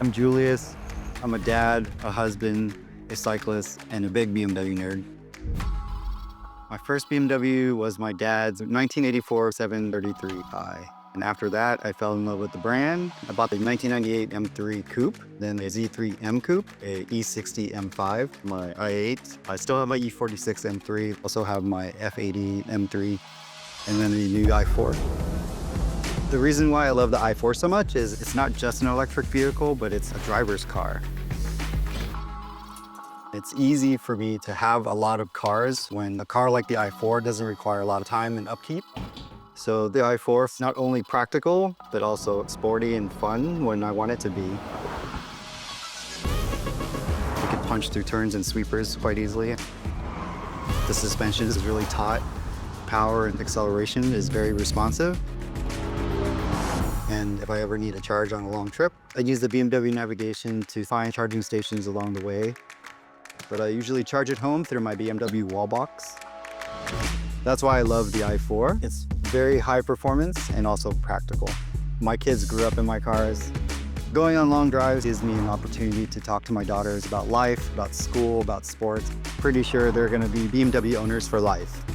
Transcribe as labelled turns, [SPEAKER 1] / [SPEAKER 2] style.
[SPEAKER 1] I'm Julius. I'm a dad, a husband, a cyclist, and a big BMW nerd. My first BMW was my dad's 1984 733i. And after that, I fell in love with the brand. I bought the 1998 M3 Coupe, then a Z3 M Coupe, a E60 M5, my i8. I still have my E46 M3, also have my F80 M3, and then the new i4. The reason why I love the i4 so much is it's not just an electric vehicle, but it's a driver's car. It's easy for me to have a lot of cars when a car like the i4 doesn't require a lot of time and upkeep. So the i4 is not only practical, but also sporty and fun when I want it to be. You can punch through turns and sweepers quite easily. The suspension is really taut. Power and acceleration is very responsive. And if I ever need a charge on a long trip, I use the BMW navigation to find charging stations along the way. But I usually charge at home through my BMW wall box. That's why I love the i4. It's very high performance and also practical. My kids grew up in my cars. Going on long drives gives me an opportunity to talk to my daughters about life, about school, about sports. Pretty sure they're going to be BMW owners for life.